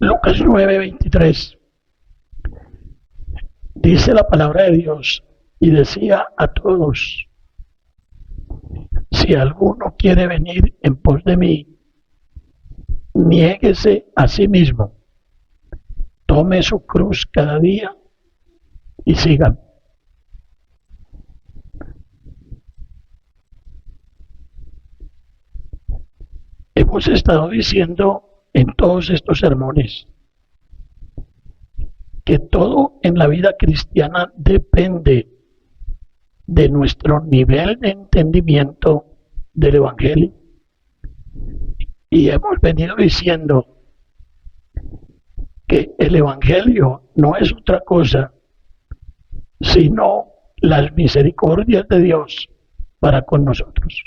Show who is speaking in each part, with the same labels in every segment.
Speaker 1: Lucas 9:23. Dice la palabra de Dios y decía a todos: si alguno quiere venir en pos de mí, niéguese a sí mismo, tome su cruz cada día y sígame. Hemos estado diciendo en todos estos sermones que todo en la vida cristiana depende de nuestro nivel de entendimiento del Evangelio. Y hemos venido diciendo que el Evangelio no es otra cosa sino las misericordias de Dios para con nosotros.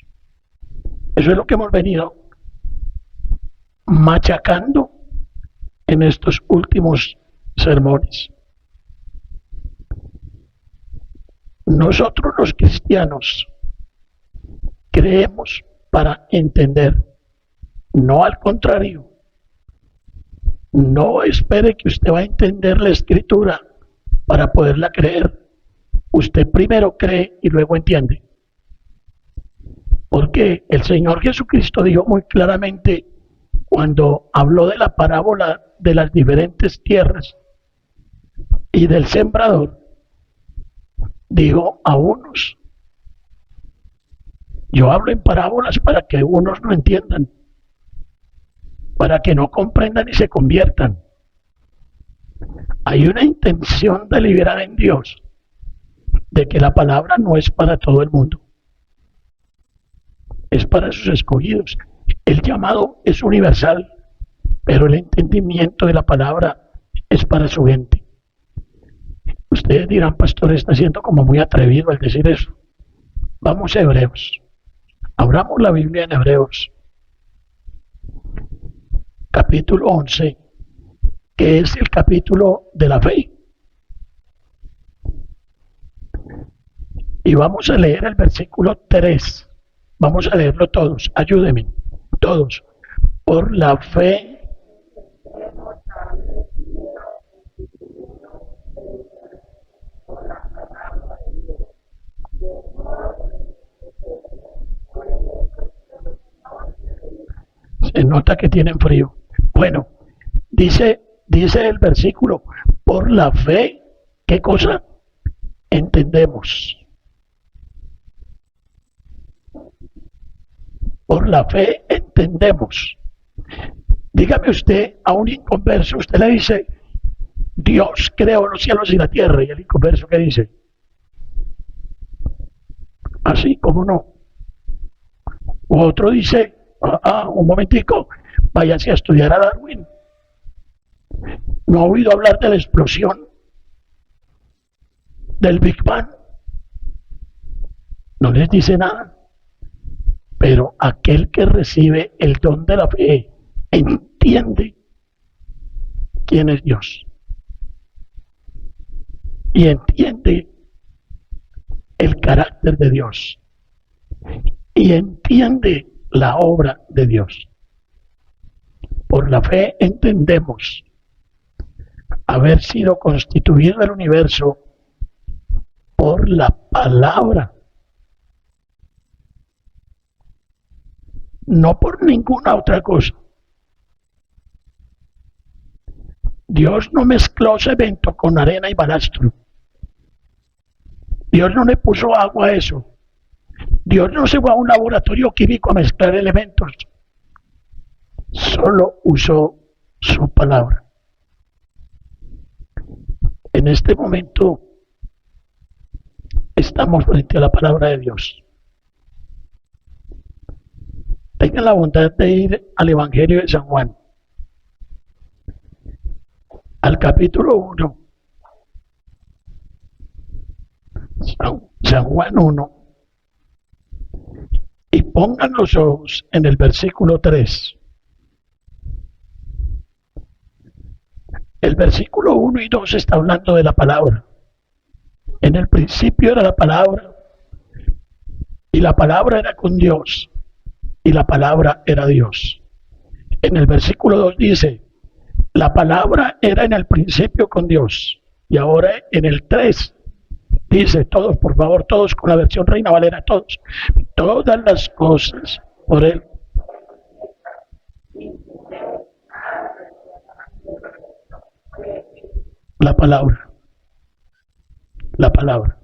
Speaker 1: Eso es lo que hemos venido machacando en estos últimos sermones. Nosotros los cristianos creemos para entender, no al contrario. No espere que usted va a entender la Escritura para poderla creer. Usted primero cree y luego entiende. Porque el Señor Jesucristo dijo muy claramente cuando habló de la parábola de las diferentes tierras y del sembrador, dijo a unos: yo hablo en parábolas para que unos no entiendan, para que no comprendan y se conviertan. Hay una intención deliberada en Dios de que la palabra no es para todo el mundo, es para sus escogidos. El llamado es universal, pero el entendimiento de la palabra es para su gente. Ustedes dirán: pastor, está siendo como muy atrevido al decir eso. Vamos a Hebreos. Abramos la Biblia en Hebreos, capítulo 11, que es el capítulo de la fe. Y vamos a leer el versículo 3. Vamos a leerlo todos. Ayúdenme, todos. Por la fe se nota que tienen frío. Bueno, dice el versículo: por la fe, ¿qué cosa? Entendemos. Por la fe entendemos. Dígame usted a un inconverso, usted le dice: Dios creó los cielos y la tierra, y el inconverso, ¿qué dice? Así como no. O otro dice: un momentico, váyase a estudiar a Darwin. ¿No ha oído hablar de la explosión del Big Bang? No les dice nada. Pero aquel que recibe el don de la fe entiende quién es Dios. Y entiende el carácter de Dios. Y entiende la obra de Dios. Por la fe entendemos haber sido constituido el universo por la palabra, no por ninguna otra cosa. Dios no mezcló cemento con arena y balastro. Dios no le puso agua a eso. Dios no se fue a un laboratorio químico a mezclar elementos. Solo usó su palabra. En este momento estamos frente a la palabra de Dios. Tengan la bondad de ir al Evangelio de San Juan, al capítulo 1. San Juan 1. Y pongan los ojos en el versículo 3. El versículo 1 y 2 está hablando de la palabra. En el principio era la palabra, y la palabra era con Dios, y la palabra era Dios. En el versículo 2 dice: La palabra era en el principio con Dios. Y ahora en el 3 dice, todos, por favor, todos con la versión Reina Valera, todos. Todas las cosas por Él. La palabra. La palabra.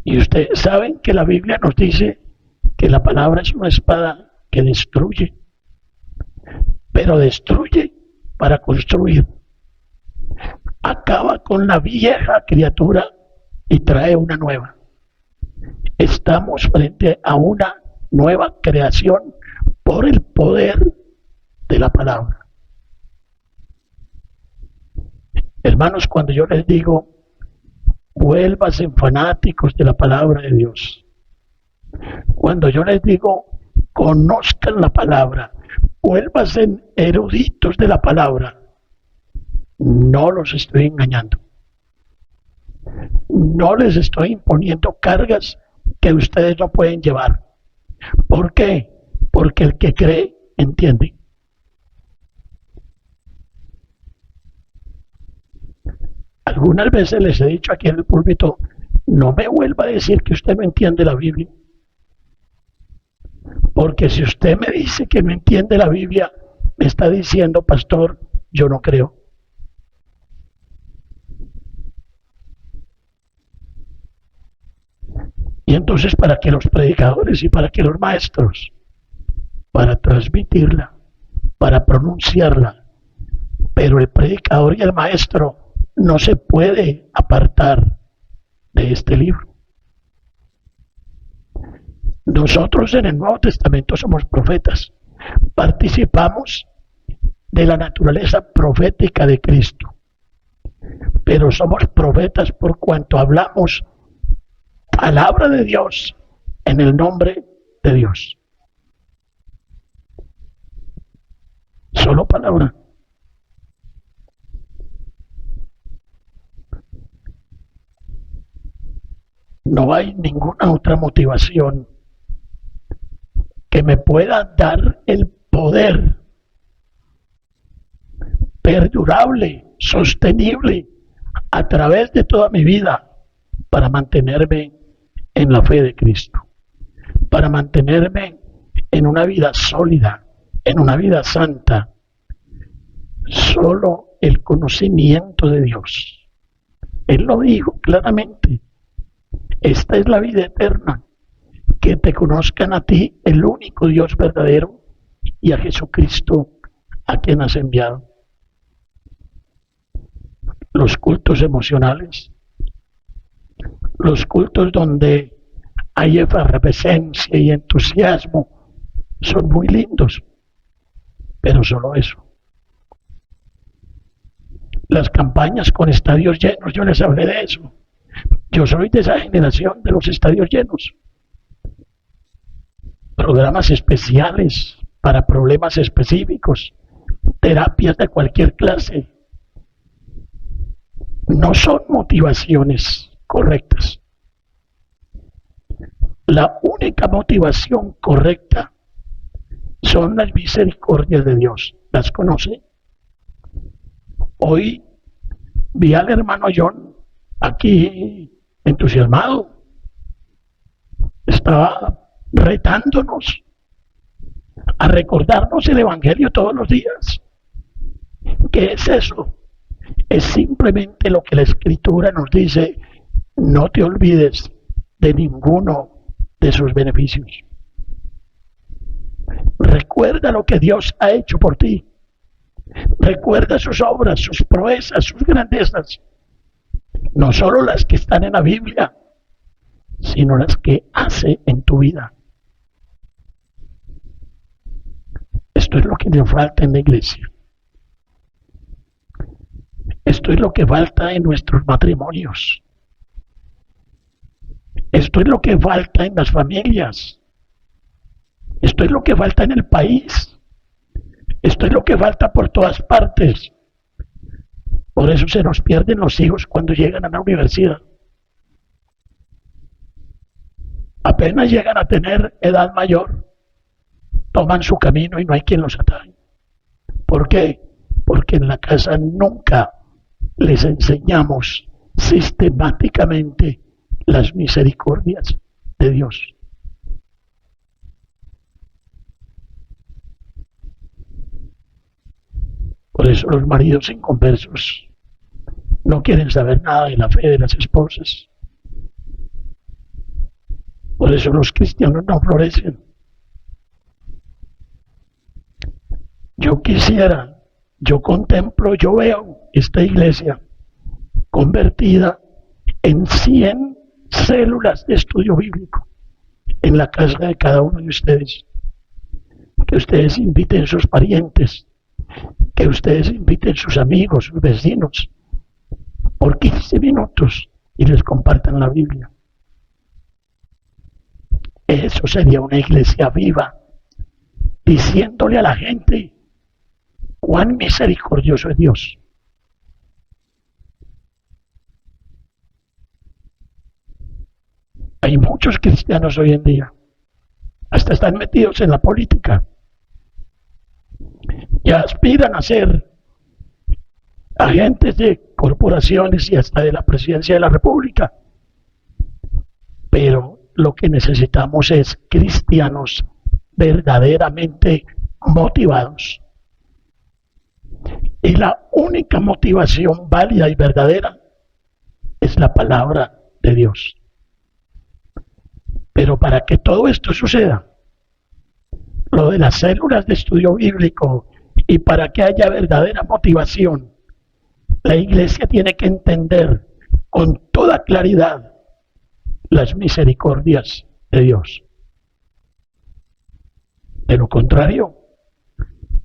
Speaker 1: Y ustedes saben que la Biblia nos dice que la palabra es una espada que destruye, pero destruye para construir. Acaba con la vieja criatura y trae una nueva. Estamos frente a una nueva creación por el poder de la palabra. Hermanos, cuando yo les digo, vuélvanse fanáticos de la palabra de Dios. Cuando yo les digo, conozcan la palabra, vuélvanse eruditos de la palabra, no los estoy engañando. No les estoy imponiendo cargas que ustedes no pueden llevar. ¿Por qué? Porque el que cree, entiende. Algunas veces les he dicho aquí en el púlpito, no me vuelva a decir que usted no entiende la Biblia. Porque si usted me dice que no entiende la Biblia, me está diciendo, pastor, yo no creo. Y entonces, ¿para qué los predicadores y para qué los maestros? Para transmitirla, para pronunciarla. Pero el predicador y el maestro no se puede apartar de este libro. Nosotros en el Nuevo Testamento somos profetas. Participamos de la naturaleza profética de Cristo. Pero somos profetas por cuanto hablamos palabra de Dios en el nombre de Dios. Solo palabra. No hay ninguna otra motivación que me pueda dar el poder perdurable, sostenible, a través de toda mi vida, para mantenerme en la fe de Cristo, para mantenerme en una vida sólida, en una vida santa. Solo el conocimiento de Dios. Él lo dijo claramente. Esta es la vida eterna, que te conozcan a ti, el único Dios verdadero, y a Jesucristo, a quien has enviado. Los cultos emocionales, los cultos donde hay efervescencia y entusiasmo, son muy lindos, pero solo eso. Las campañas con estadios llenos, yo les hablé de eso. Yo soy de esa generación de los estadios llenos. Programas especiales para problemas específicos, terapias de cualquier clase. No son motivaciones correctas. La única motivación correcta son las misericordias de Dios. ¿Las conoce? Hoy vi al hermano John aquí entusiasmado. Estaba retándonos a recordarnos el Evangelio todos los días. ¿Qué es eso? Es simplemente lo que la Escritura nos dice: no te olvides de ninguno de sus beneficios. Recuerda lo que Dios ha hecho por ti. Recuerda sus obras, sus proezas, sus grandezas. No solo las que están en la Biblia, sino las que hace en tu vida. Esto es lo que nos falta en la iglesia. Esto es lo que falta en nuestros matrimonios. Esto es lo que falta en las familias. Esto es lo que falta en el país. Esto es lo que falta por todas partes. Por eso se nos pierden los hijos cuando llegan a la universidad. Apenas llegan a tener edad mayor, toman su camino y no hay quien los ataje. ¿Por qué? porque en la casa nunca les enseñamos sistemáticamente las misericordias de Dios. Por eso los maridos inconversos no quieren saber nada de la fe de las esposas. Por eso los cristianos no florecen. Yo quisiera, yo contemplo, yo veo esta iglesia convertida en 100 células de estudio bíblico en la casa de cada uno de ustedes. Que ustedes inviten a sus parientes, que ustedes inviten a sus amigos, sus vecinos, por 15 minutos y les compartan la Biblia. Eso sería una iglesia viva, diciéndole a la gente cuán misericordioso es Dios. Hay muchos cristianos hoy en día, hasta están metidos en la política y aspiran a ser agentes de corporaciones y hasta de la presidencia de la República. Pero lo que necesitamos es cristianos verdaderamente motivados. Y la única motivación válida y verdadera es la palabra de Dios. Pero para que todo esto suceda, lo de las células de estudio bíblico y para que haya verdadera motivación, la iglesia tiene que entender con toda claridad las misericordias de Dios. De lo contrario,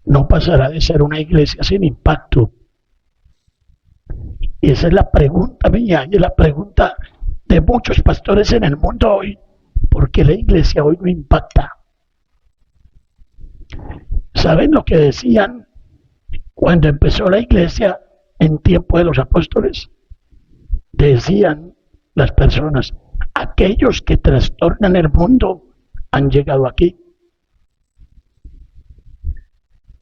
Speaker 1: no pasará de ser una iglesia sin impacto. Y esa es la pregunta mía y es la pregunta de muchos pastores en el mundo hoy. ¿Por qué la iglesia hoy no impacta? ¿Saben lo que decían cuando empezó la iglesia en tiempo de los apóstoles? Decían las personas, aquellos que trastornan el mundo han llegado aquí.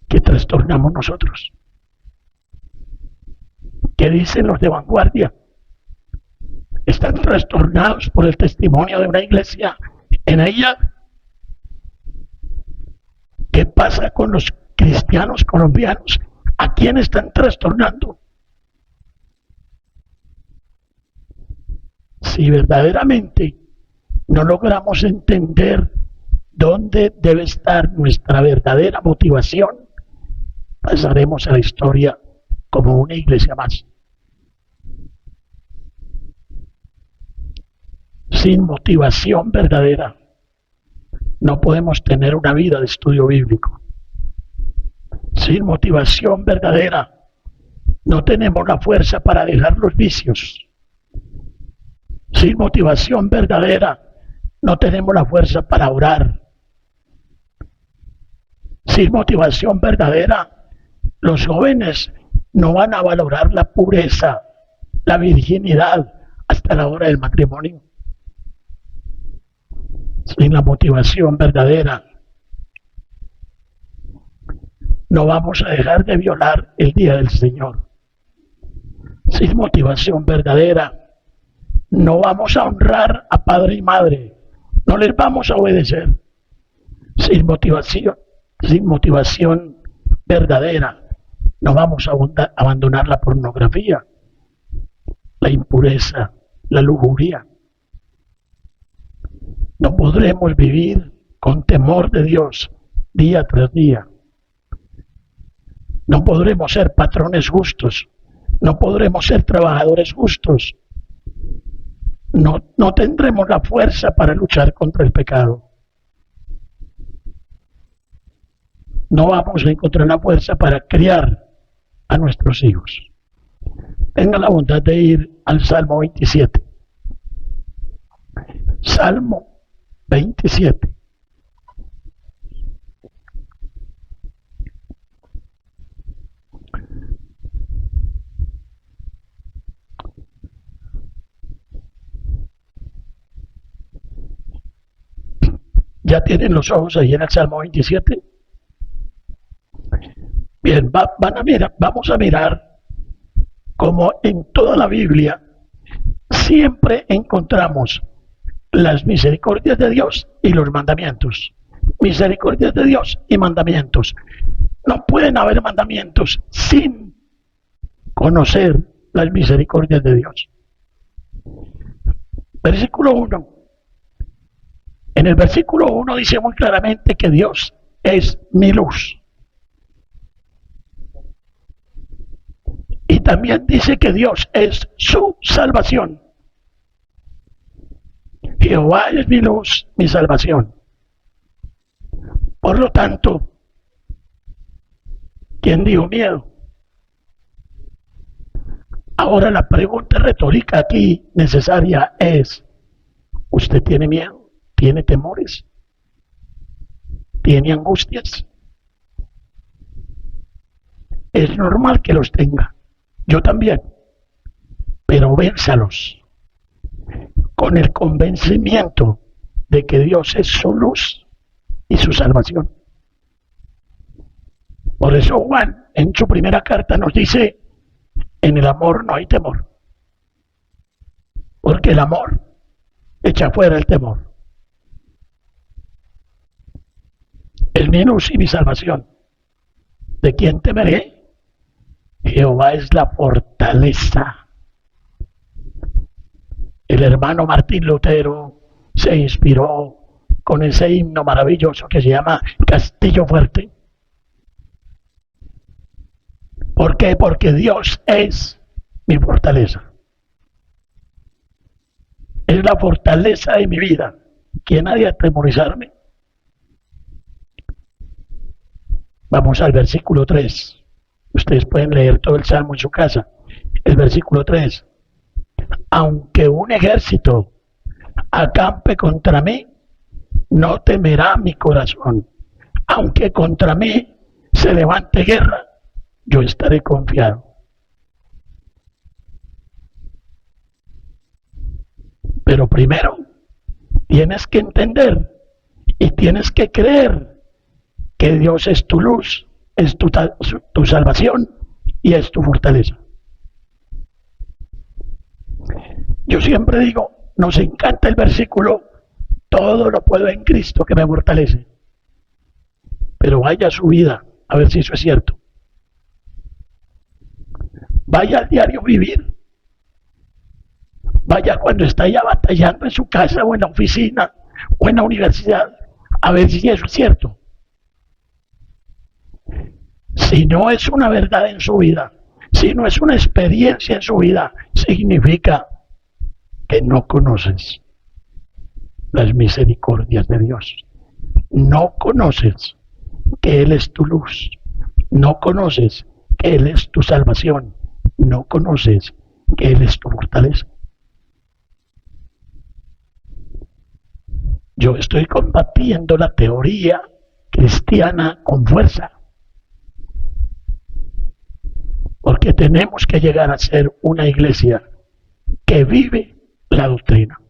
Speaker 1: ¿Qué trastornamos nosotros? ¿Qué dicen los de vanguardia? Están trastornados por el testimonio de una iglesia en ella. ¿Qué pasa con los cristianos colombianos? ¿A quién están trastornando? Si verdaderamente no logramos entender dónde debe estar nuestra verdadera motivación, pasaremos a la historia como una iglesia más. Sin motivación verdadera, no podemos tener una vida de estudio bíblico. Sin motivación verdadera, no tenemos la fuerza para dejar los vicios. Sin motivación verdadera, no tenemos la fuerza para orar. Sin motivación verdadera, los jóvenes no van a valorar la pureza, la virginidad hasta la hora del matrimonio. Sin la motivación verdadera, no vamos a dejar de violar el día del Señor. Sin motivación verdadera, no vamos a honrar a padre y madre, no les vamos a obedecer. Sin motivación verdadera, no vamos a abandonar la pornografía, la impureza, la lujuria. No podremos vivir con temor de Dios día tras día. No podremos ser patrones justos, no podremos ser trabajadores justos. No tendremos la fuerza para luchar contra el pecado. No vamos a encontrar la fuerza para criar a nuestros hijos. Tenga la bondad de ir al Salmo 27. Salmo 27. ¿Ya tienen los ojos ahí en el Salmo 27? Bien, vamos a mirar cómo en toda la Biblia siempre encontramos las misericordias de Dios y los mandamientos. Misericordias de Dios y mandamientos. No pueden haber mandamientos sin conocer las misericordias de Dios. Versículo 1. En el versículo 1 dice muy claramente que Dios es mi luz. Y también dice que Dios es su salvación. Jehová es mi luz, mi salvación. Por lo tanto, ¿quién dijo miedo? Ahora la pregunta retórica aquí necesaria es, ¿usted tiene miedo? ¿Tiene temores? ¿Tiene angustias? Es normal que los tenga. Yo también. Pero vénzalos con el convencimiento de que Dios es su luz y su salvación. Por eso Juan en su primera carta nos dice, en el amor no hay temor, porque el amor echa fuera el temor. Es mi luz y mi salvación. ¿De quién temeré? Jehová es la fortaleza. El hermano Martín Lutero se inspiró con ese himno maravilloso que se llama Castillo Fuerte. ¿Por qué? Porque Dios es mi fortaleza. Es la fortaleza de mi vida. ¿Quién ha de atemorizarme? Vamos al versículo 3. Ustedes pueden leer todo el Salmo en su casa. El versículo 3. Aunque un ejército acampe contra mí, no temerá mi corazón. Aunque contra mí se levante guerra, yo estaré confiado. Pero primero tienes que entender y tienes que creer que Dios es tu luz, es tu salvación y es tu fortaleza. Yo siempre digo, nos encanta el versículo, todo lo puedo en Cristo que me fortalece. Pero vaya a su vida, a ver si eso es cierto. Vaya al diario vivir. Vaya cuando está ya batallando en su casa o en la oficina o en la universidad, a ver si eso es cierto. Si no es una verdad en su vida, si no es una experiencia en su vida, significa que no conoces las misericordias de Dios. No conoces que Él es tu luz. No conoces que Él es tu salvación. No conoces que Él es tu fortaleza. Yo estoy combatiendo la teoría cristiana con fuerza. Porque tenemos que llegar a ser una iglesia que vive la doctrina.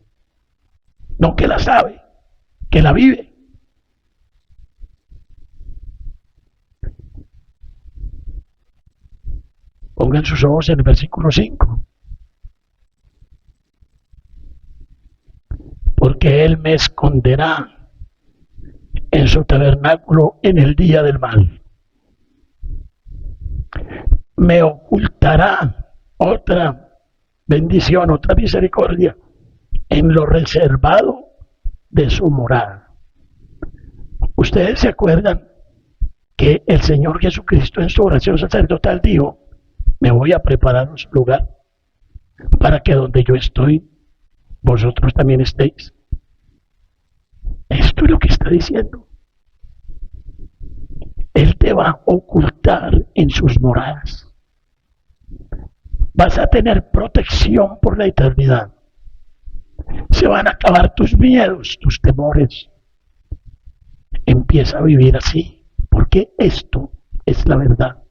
Speaker 1: No que la sabe, que la vive. Pongan sus ojos en el versículo 5. Porque Él me esconderá en su tabernáculo en el día del mal. Me ocultará otra bendición, otra misericordia en lo reservado de su morada. Ustedes se acuerdan que el Señor Jesucristo en su oración sacerdotal dijo, me voy a preparar un lugar para que donde yo estoy, vosotros también estéis. Esto es lo que está diciendo. Él te va a ocultar en sus moradas. Vas a tener protección por la eternidad. Se van a acabar tus miedos, tus temores. Empieza a vivir así, porque esto es la verdad.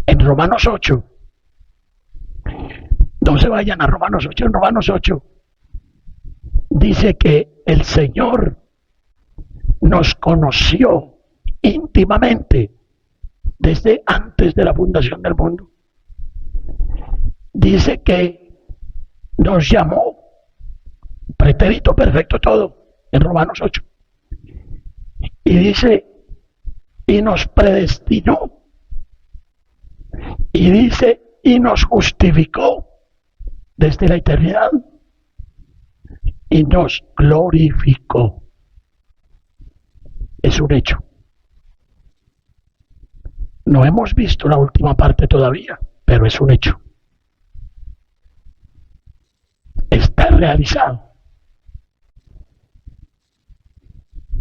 Speaker 1: En Romanos 8, no se vayan a Romanos 8, en Romanos 8 dice que el Señor nos conoció íntimamente desde antes de la fundación del mundo. Dice que nos llamó, pretérito perfecto todo, en Romanos 8. Y dice, y nos predestinó. Y dice, y nos justificó desde la eternidad. Y nos glorificó. Es un hecho. No hemos visto la última parte todavía, pero es un hecho. Está realizado.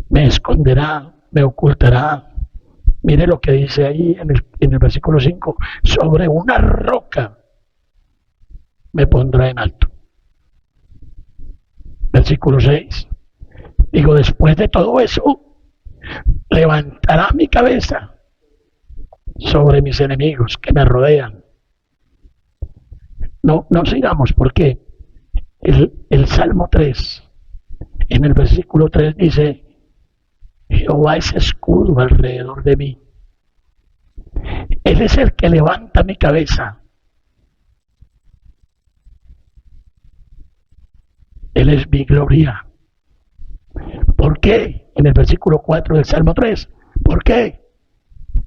Speaker 1: Me esconderá, me ocultará. Mire lo que dice ahí en el versículo 5. Sobre una roca me pondrá en alto. Versículo 6. Digo, después de todo eso, levantará mi cabeza sobre mis enemigos que me rodean. No sigamos, porque el Salmo 3, en el versículo 3 dice, Jehová es escudo alrededor de mí. Él es el que levanta mi cabeza. Él es mi gloria. ¿Por qué? En el versículo 4 del Salmo 3. ¿Por qué?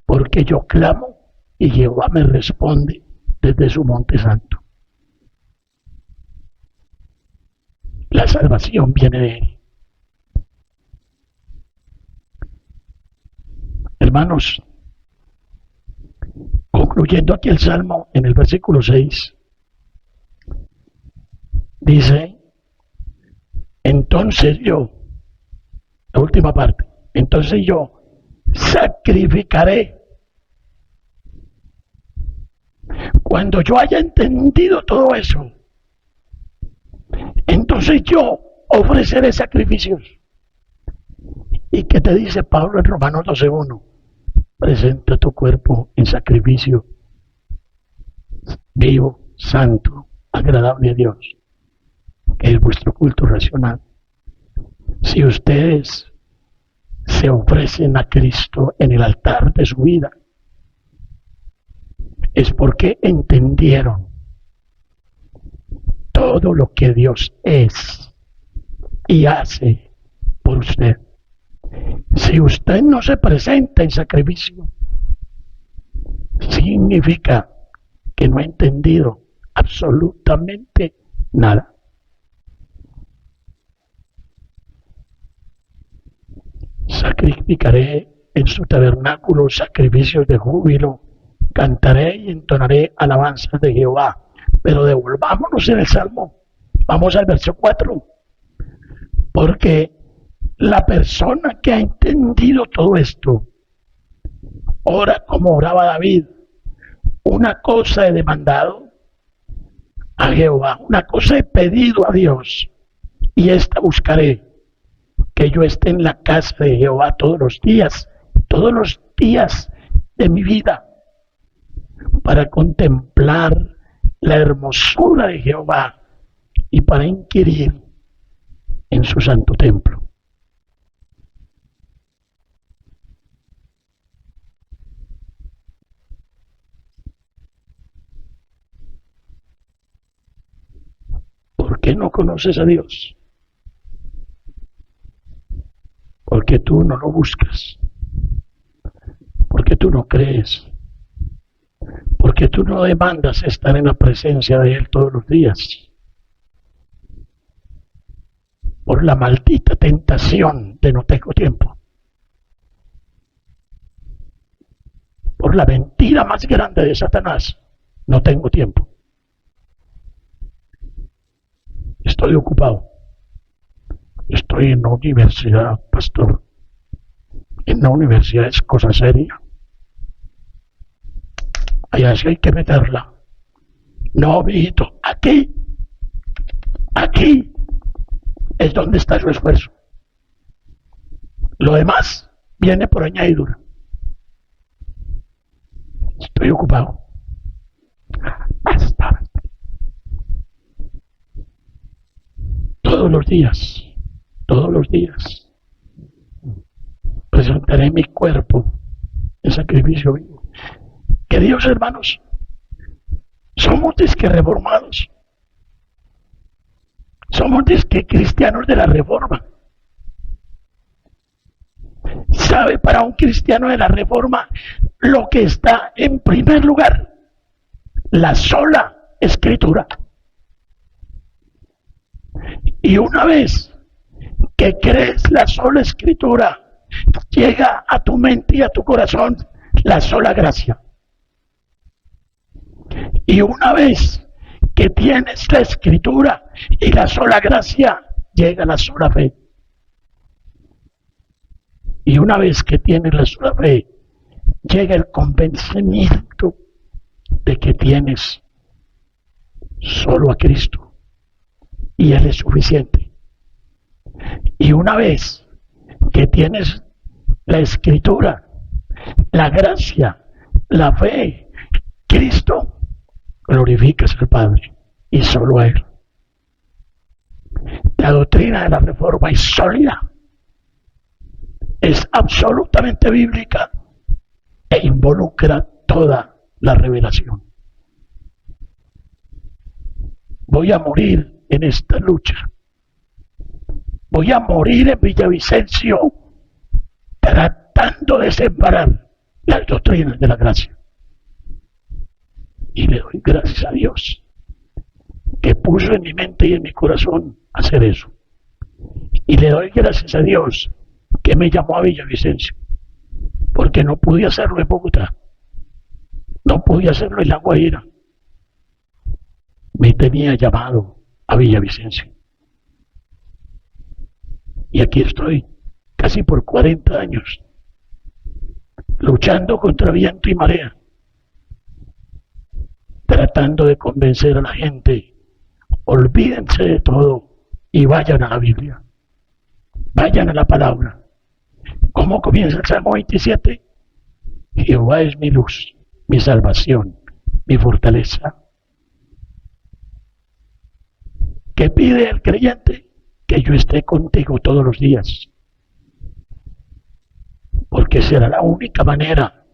Speaker 1: Porque yo clamo y Jehová me responde desde su monte santo. La salvación viene de él. Hermanos, concluyendo aquí el Salmo en el versículo 6, dice, entonces yo, la última parte, entonces yo sacrificaré. Cuando yo haya entendido todo eso, entonces yo ofreceré sacrificios. ¿Y qué te dice Pablo en Romanos 12:1? Presenta tu cuerpo en sacrificio vivo, santo, agradable a Dios, que es vuestro culto racional. Si ustedes se ofrecen a Cristo en el altar de su vida, es porque entendieron todo lo que Dios es y hace por usted. Si usted no se presenta en sacrificio, significa que no ha entendido absolutamente nada. Sacrificaré en su tabernáculo sacrificios de júbilo, cantaré y entonaré alabanzas de Jehová. Pero devolvámonos en el Salmo, vamos al verso 4, porque la persona que ha entendido todo esto, ora como oraba David, una cosa he demandado a Jehová, una cosa he pedido a Dios, y esta buscaré, que yo esté en la casa de Jehová todos los días de mi vida, para contemplar la hermosura de Jehová y para inquirir en su santo templo. ¿Por qué no conoces a Dios? Porque tú no lo buscas, porque tú no crees, porque tú no demandas estar en la presencia de Él todos los días, por la maldita tentación de no tengo tiempo, por la mentira más grande de Satanás, no tengo tiempo, estoy ocupado. Estoy en la universidad, pastor. En la universidad es cosa seria. Allá sí hay que meterla. No, mijito, aquí es donde está su esfuerzo. Lo demás viene por añadidura. Estoy ocupado. Hasta todos los días, presentaré mi cuerpo en sacrificio vivo. Queridos hermanos, somos disque reformados. Somos disque cristianos de la Reforma. ¿Sabe para un cristiano de la Reforma lo que está en primer lugar? La sola Escritura. Y una vez que crees la sola Escritura, llega a tu mente y a tu corazón la sola gracia. Y una vez que tienes la Escritura y la sola gracia, llega la sola fe. Y una vez que tienes la sola fe, llega el convencimiento de que tienes solo a Cristo y Él es suficiente. Y una vez que tienes la Escritura, la gracia, la fe, Cristo, glorificas al Padre y solo a Él. La doctrina de la Reforma es sólida, es absolutamente bíblica e involucra toda la revelación. Voy a morir en esta lucha. Voy a morir en Villavicencio tratando de separar las doctrinas de la gracia. Y le doy gracias a Dios que puso en mi mente y en mi corazón hacer eso. Y le doy gracias a Dios que me llamó a Villavicencio, porque no pude hacerlo en Bogotá, no pude hacerlo en La Guajira. Me tenía llamado a Villavicencio. Y aquí estoy, casi por 40 años, luchando contra viento y marea, tratando de convencer a la gente, olvídense de todo y vayan a la Biblia, vayan a la palabra. ¿Cómo comienza el Salmo 27? Jehová es mi luz, mi salvación, mi fortaleza. ¿Qué pide el creyente? Que yo esté contigo todos los días, porque será la única manera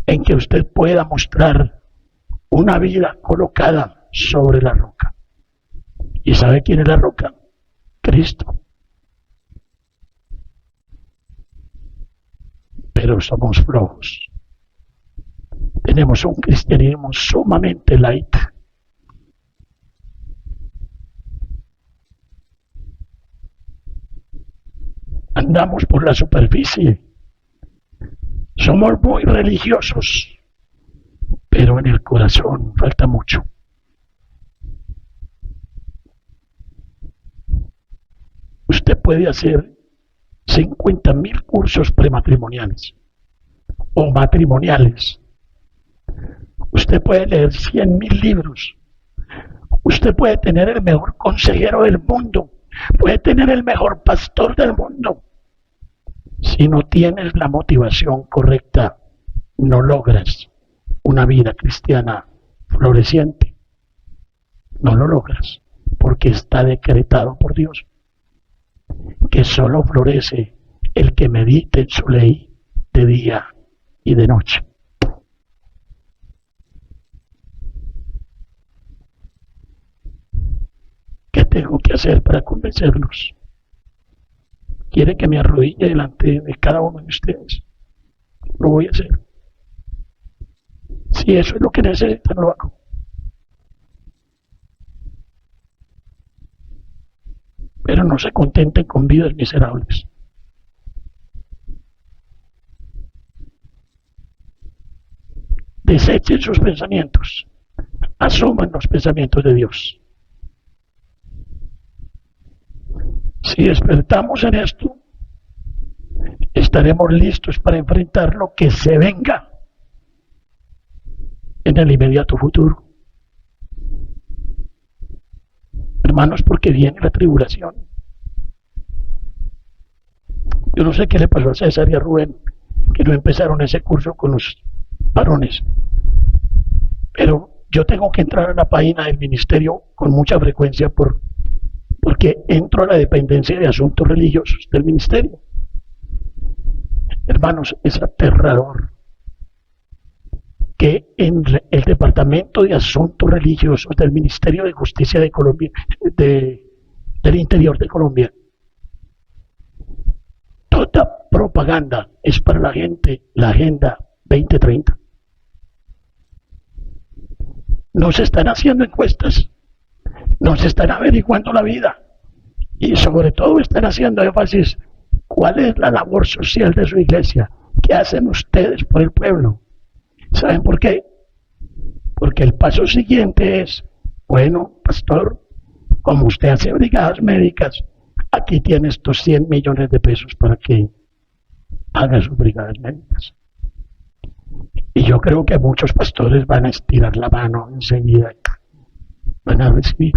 Speaker 1: en que usted pueda mostrar una vida colocada sobre la roca. ¿Y sabe quién es la roca? Cristo. Pero somos flojos. Tenemos un cristianismo sumamente light. Andamos por la superficie. Somos muy religiosos, pero en el corazón falta mucho. Usted puede hacer 50.000 cursos prematrimoniales o matrimoniales. Usted puede leer 100.000 libros. Usted puede tener el mejor consejero del mundo. Puede tener el mejor pastor del mundo. Si no tienes la motivación correcta, no logras una vida cristiana floreciente. No lo logras, porque está decretado por Dios que solo florece el que medite en su ley de día y de noche. ¿Qué tengo que hacer para convencerlos? ¿Quiere que me arrodille delante de cada uno de ustedes? Lo voy a hacer. Si eso es lo que necesitan, lo hago. Pero no se contenten con vidas miserables. Desechen sus pensamientos. Asuman los pensamientos de Dios. Si despertamos en esto, estaremos listos para enfrentar lo que se venga en el inmediato futuro. Hermanos, porque viene la tribulación. Yo no sé qué le pasó a César y a Rubén, que no empezaron ese curso con los varones. Pero yo tengo que entrar a la página del ministerio con mucha frecuencia porque entro a la dependencia de asuntos religiosos del ministerio. Hermanos, es aterrador que en el Departamento de Asuntos Religiosos del Ministerio de Justicia de Colombia, del Interior de Colombia, toda propaganda es para la gente, la Agenda 2030. No se están haciendo encuestas, no se están averiguando la vida y sobre todo están haciendo énfasis cuál es la labor social de su iglesia, qué hacen ustedes por el pueblo. ¿Saben por qué? Porque el paso siguiente es, bueno, pastor, como usted hace brigadas médicas, aquí tiene estos 100 millones de pesos para que haga sus brigadas médicas. Y yo creo que muchos pastores van a estirar la mano enseguida, van a recibir.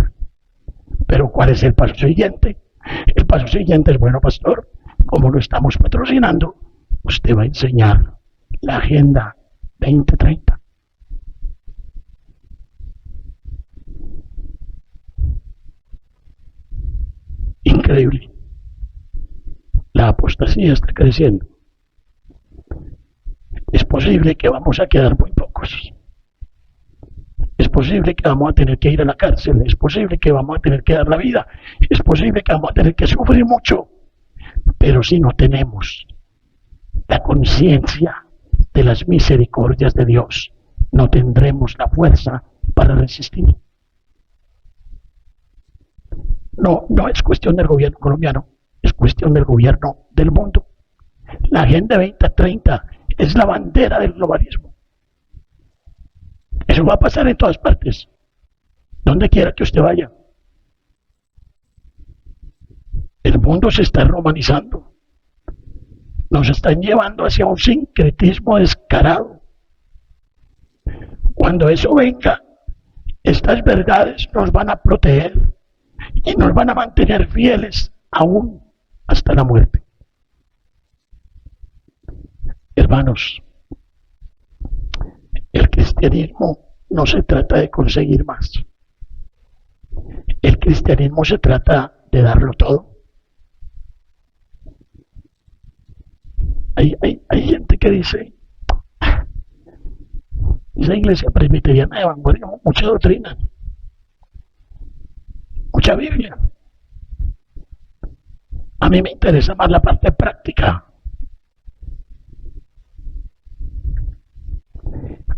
Speaker 1: Pero ¿cuál es el paso siguiente? El paso siguiente es, bueno, pastor, como lo estamos patrocinando, usted va a enseñar la Agenda 2030. Increíble. La apostasía está creciendo. Es posible que vamos a quedar muy pocos. Es posible que vamos a tener que ir a la cárcel. Es posible que vamos a tener que dar la vida. Es posible que vamos a tener que sufrir mucho. Pero si no tenemos la conciencia de las misericordias de Dios, no tendremos la fuerza para resistir. No es cuestión del gobierno colombiano, es cuestión del gobierno del mundo. La Agenda 2030 es la bandera del globalismo. Eso va a pasar en todas partes, donde quiera que usted vaya. El mundo se está romanizando. Nos están llevando hacia un sincretismo descarado. Cuando eso venga, estas verdades nos van a proteger y nos van a mantener fieles aún hasta la muerte. Hermanos, el cristianismo no se trata de conseguir más. El cristianismo se trata de darlo todo. Hay gente que dice, esa iglesia presbiteriana de vanguardia, mucha doctrina, mucha Biblia. A mí me interesa más la parte práctica.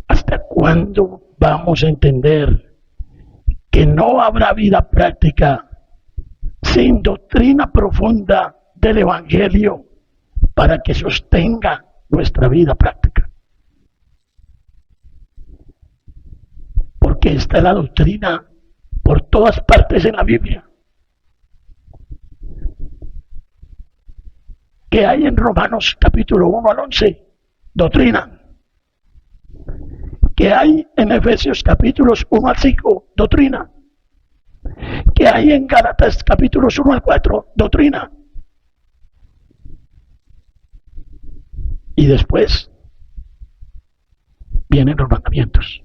Speaker 1: ¿Hasta cuándo vamos a entender que no habrá vida práctica sin doctrina profunda del Evangelio para que sostenga nuestra vida práctica? Porque está la doctrina por todas partes en la Biblia. ¿Qué hay en Romanos capítulo 1 al 11? Doctrina. ¿Qué hay en Efesios capítulos 1 al 5? Doctrina. ¿Qué hay en Gálatas capítulos 1 al 4? Doctrina. Y después vienen los mandamientos.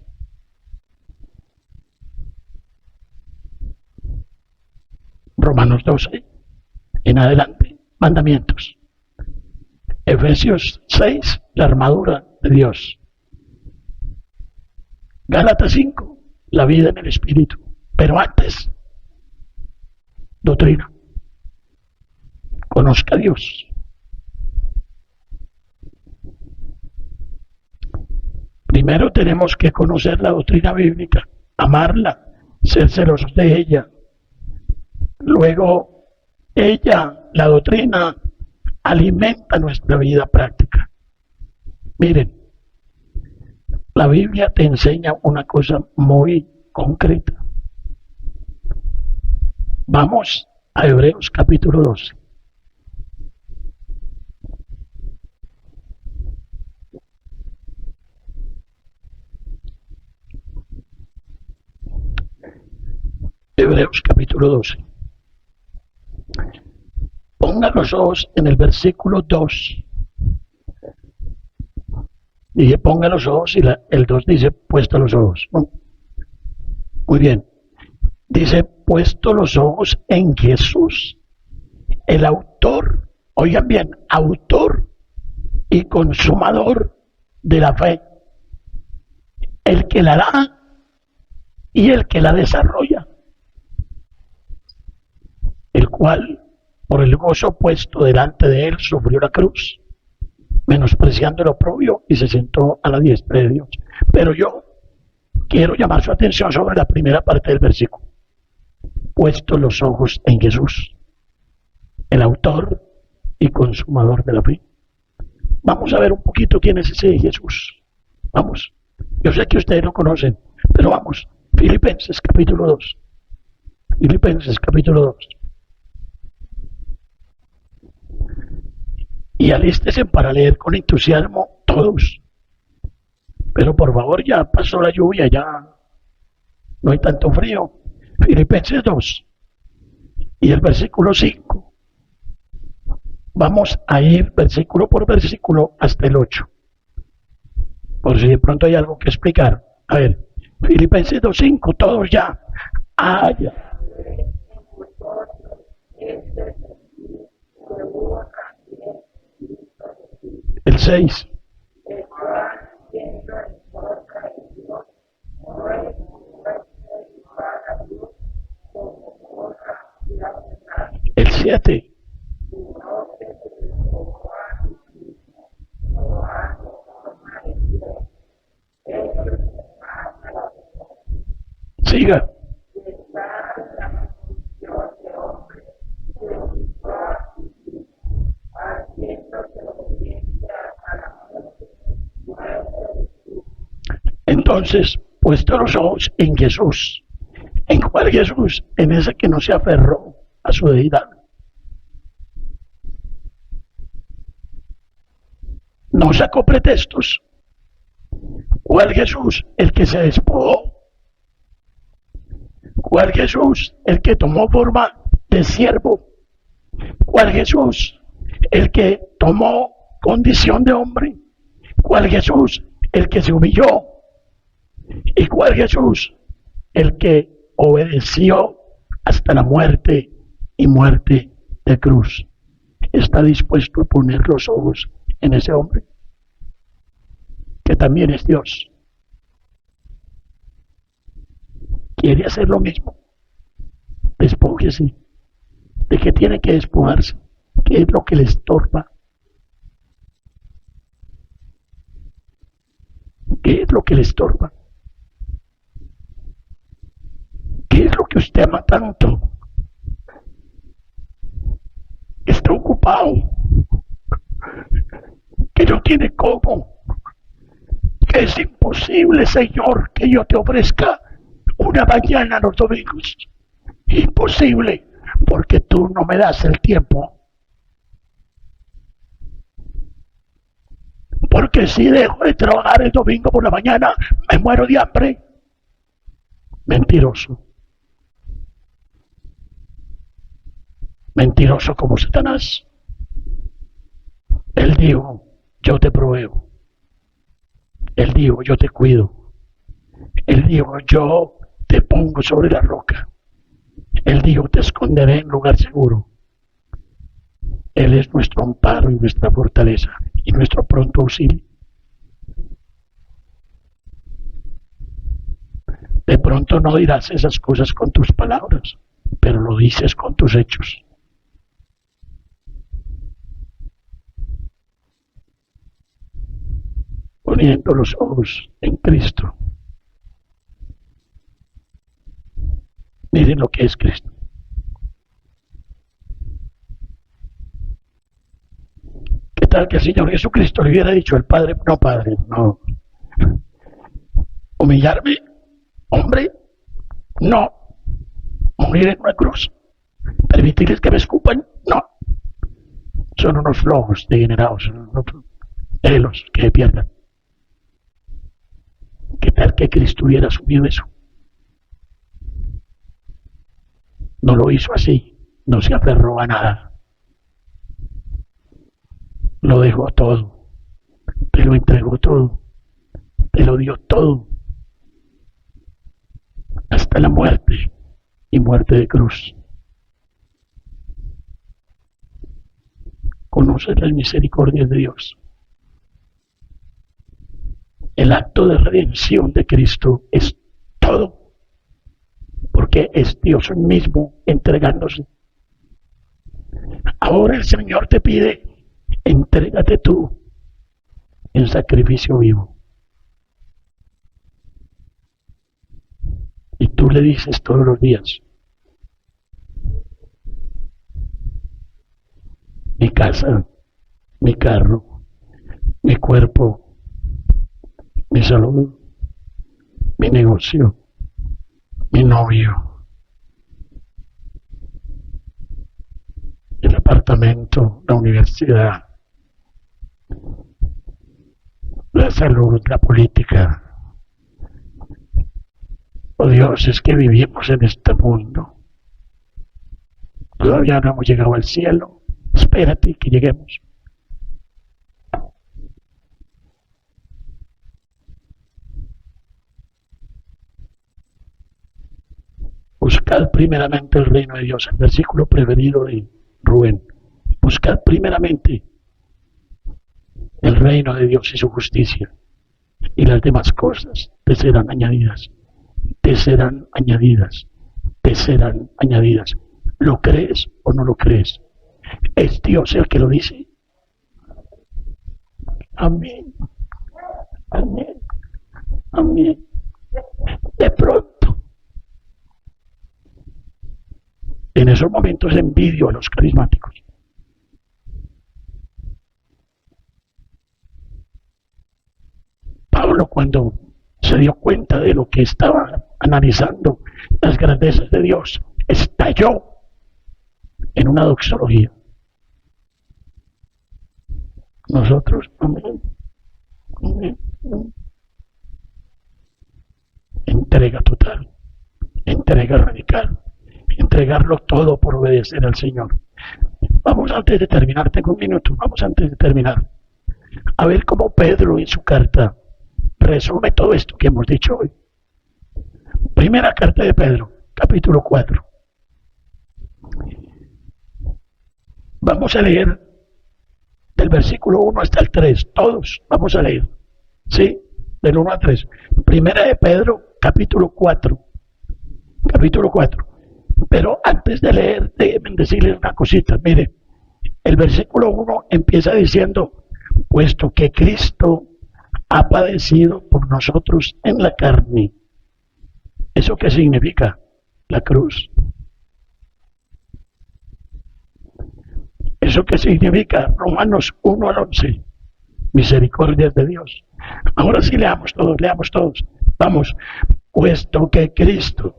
Speaker 1: Romanos 12 en adelante, mandamientos. Efesios 6, la armadura de Dios. Gálatas 5, la vida en el Espíritu. Pero antes, doctrina. Conozca a Dios. Primero tenemos que conocer la doctrina bíblica, amarla, ser celosos de ella. Luego, ella, la doctrina, alimenta nuestra vida práctica. Miren, la Biblia te enseña una cosa muy concreta. Vamos a Hebreos capítulo 12. Hebreos capítulo 12. Ponga los ojos en el versículo 2. Dije, ponga los ojos y el 2 dice, puesto los ojos. Muy bien. Dice, puesto los ojos en Jesús, el autor, oigan bien, autor y consumador de la fe. el que la da y el que la desarrolla, el cual, por el gozo puesto delante de él, sufrió la cruz, menospreciando el oprobio, y se sentó a la diestra de Dios. Pero yo quiero llamar su atención sobre la primera parte del versículo. Puesto los ojos en Jesús, el autor y consumador de la fe. Vamos a ver un poquito quién es ese Jesús. Vamos. Yo sé que ustedes lo conocen, pero vamos. Filipenses capítulo 2. Filipenses capítulo 2. Y alístese para leer con entusiasmo todos. Pero por favor, ya pasó la lluvia, ya no hay tanto frío. Filipenses 2 y el versículo 5. Vamos a ir versículo por versículo hasta el 8. Por si de pronto hay algo que explicar. A ver, Filipenses 2:5, todos ya. Ah, ya. El 6. El 7. Siga. Entonces, puesto los ojos en Jesús. ¿En cuál Jesús? En ese que no se aferró a su deidad. No sacó pretextos. ¿Cuál Jesús? El que se despojó. ¿Cuál Jesús? El que tomó forma de siervo. ¿Cuál Jesús? El que tomó condición de hombre. ¿Cuál Jesús? El que se humilló. ¿Y cuál Jesús? El que obedeció hasta la muerte y muerte de cruz. ¿Está dispuesto a poner los ojos en ese hombre? Que también es Dios. ¿Quiere hacer lo mismo? Despójese. ¿De qué tiene que despojarse? ¿Qué es lo que le estorba? ¿Qué es lo que le estorba? ¿Qué es lo que usted ama tanto? Está ocupado, que no tiene cómo, que es imposible, Señor, que yo te ofrezca una mañana los domingos. Imposible, porque tú no me das el tiempo. Porque si dejo de trabajar el domingo por la mañana, me muero de hambre. Mentiroso. Mentiroso como Satanás. Él dijo, yo te proveo. Él dijo, yo te cuido. Él dijo, yo te pongo sobre la roca. Él dijo, te esconderé en lugar seguro. Él es nuestro amparo y nuestra fortaleza y nuestro pronto auxilio. De pronto no dirás esas cosas con tus palabras, pero lo dices con tus hechos. Poniendo los ojos en Cristo. Miren lo que es Cristo. ¿Qué tal que el Señor Jesucristo le hubiera dicho al Padre, no Padre, no? Humillarme, hombre, no. Morir en una cruz, permitirles que me escupan, no. Son unos flojos degenerados, son unos celos que pierdan. ¿Qué tal que Cristo hubiera asumido eso? No lo hizo así, no se aferró a nada. Lo dejó todo, te lo entregó todo, te lo dio todo, hasta la muerte y muerte de cruz. Conoces las misericordias de Dios. El acto de redención de Cristo es todo, porque es Dios mismo entregándose. Ahora el Señor te pide, entrégate tú en sacrificio vivo. Y tú le dices todos los días, mi casa, mi carro, mi cuerpo, mi salud, mi negocio, mi novio, el apartamento, la universidad, la salud, la política. Oh Dios, es que vivimos en este mundo. Todavía no hemos llegado al cielo. Espérate que lleguemos. Buscad primeramente el reino de Dios. El versículo preferido de Rubén. Buscad primeramente el reino de Dios y su justicia. Y las demás cosas te serán añadidas. Te serán añadidas. Te serán añadidas. ¿Lo crees o no lo crees? ¿Es Dios el que lo dice? Amén. Amén. Amén. De pronto, en esos momentos envidio a los carismáticos. Pablo, cuando se dio cuenta de lo que estaba analizando, las grandezas de Dios, estalló en una doxología. Nosotros, amén, amén, amén. Entrega total, entrega radical, entregarlo todo por obedecer al Señor. Vamos antes de terminar, tengo un minuto, vamos antes de terminar, a ver cómo Pedro en su carta resume todo esto que hemos dicho hoy. Primera carta de Pedro, capítulo 4. Vamos a leer del versículo 1 hasta el 3, todos vamos a leer, ¿sí? Del 1 al 3. Primera de Pedro, capítulo 4. Capítulo 4. Pero antes de leer, déjenme decirles una cosita. Mire, el versículo 1 empieza diciendo, puesto que Cristo ha padecido por nosotros en la carne. ¿Eso qué significa? La cruz. ¿Eso qué significa? Romanos 1 al 11. Misericordias de Dios. Ahora sí leamos todos, leamos todos. Vamos, puesto que Cristo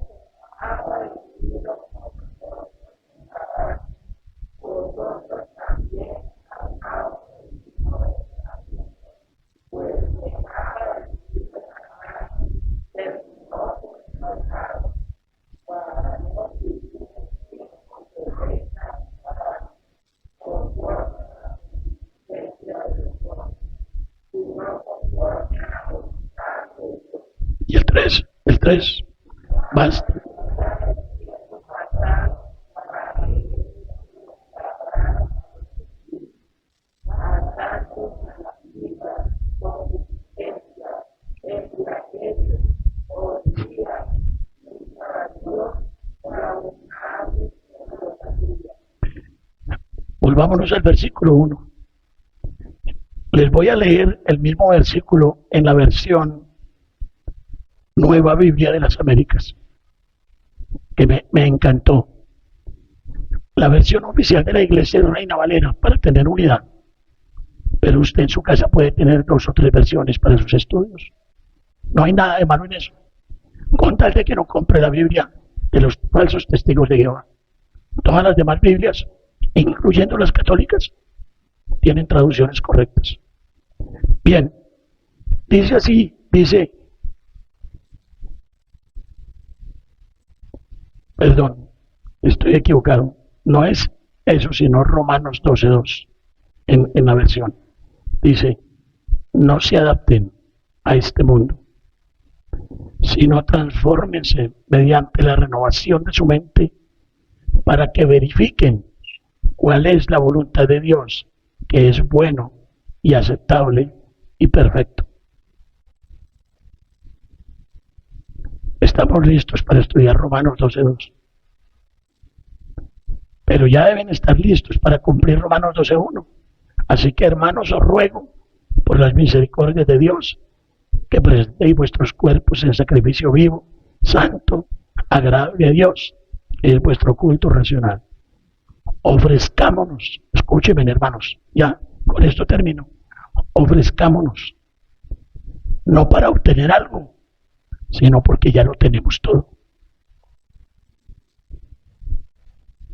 Speaker 1: y el 3, basta. Volvámonos al versículo 1. Les voy a leer el mismo versículo en la versión Nueva Biblia de las Américas, que me encantó. La versión oficial de la iglesia es Reina Valera, para tener unidad. Pero usted en su casa puede tener 2 o 3 versiones para sus estudios. No hay nada de malo en eso. Con tal de que no compre la Biblia de los falsos testigos de Jehová. Todas las demás Biblias, incluyendo las católicas, tienen traducciones correctas. Bien, dice así, dice, perdón, estoy equivocado, no es eso, sino Romanos 12:2 en la versión. Dice, no se adapten a este mundo, sino transfórmense mediante la renovación de su mente para que verifiquen cuál es la voluntad de Dios, que es bueno y aceptable y perfecto. estamos listos para estudiar Romanos 12:2. Pero ya deben estar listos para cumplir Romanos 12:1. Así que, hermanos, os ruego, por las misericordias de Dios, que presentéis vuestros cuerpos en sacrificio vivo, santo, agradable a Dios, que es vuestro culto racional. Ofrezcámonos, escúchenme, hermanos, ya, con esto termino. Ofrezcámonos, no para obtener algo, sino porque ya lo tenemos todo.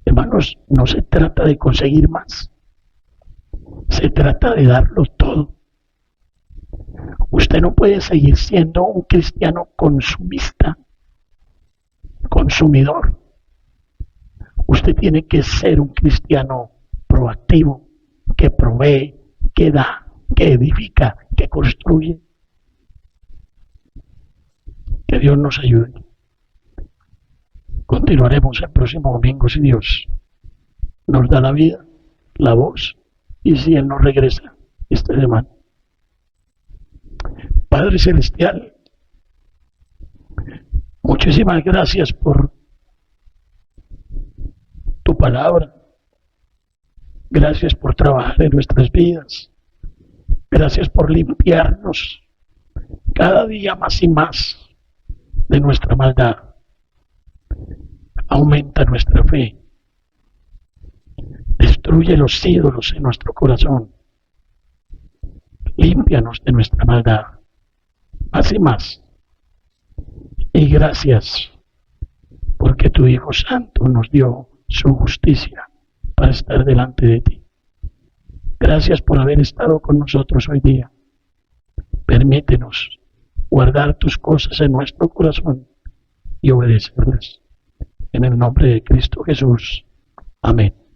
Speaker 1: Hermanos, no se trata de conseguir más, se trata de darlo todo. Usted no puede seguir siendo un cristiano consumista, consumidor. Usted tiene que ser un cristiano proactivo, que provee, que da, que edifica, que construye. Que Dios nos ayude. Continuaremos el próximo domingo si Dios nos da la vida, la voz, y si Él nos regresa esta semana. Padre Celestial, muchísimas gracias por tu palabra. Gracias por trabajar en nuestras vidas. Gracias por limpiarnos cada día más y más de nuestra maldad. Aumenta nuestra fe. Destruye los ídolos en nuestro corazón. Límpianos de nuestra maldad. Más y más. Y gracias porque tu Hijo Santo nos dio su justicia para estar delante de ti. Gracias por haber estado con nosotros hoy día. Permítenos guardar tus cosas en nuestro corazón y obedecerlas. En el nombre de Cristo Jesús. Amén.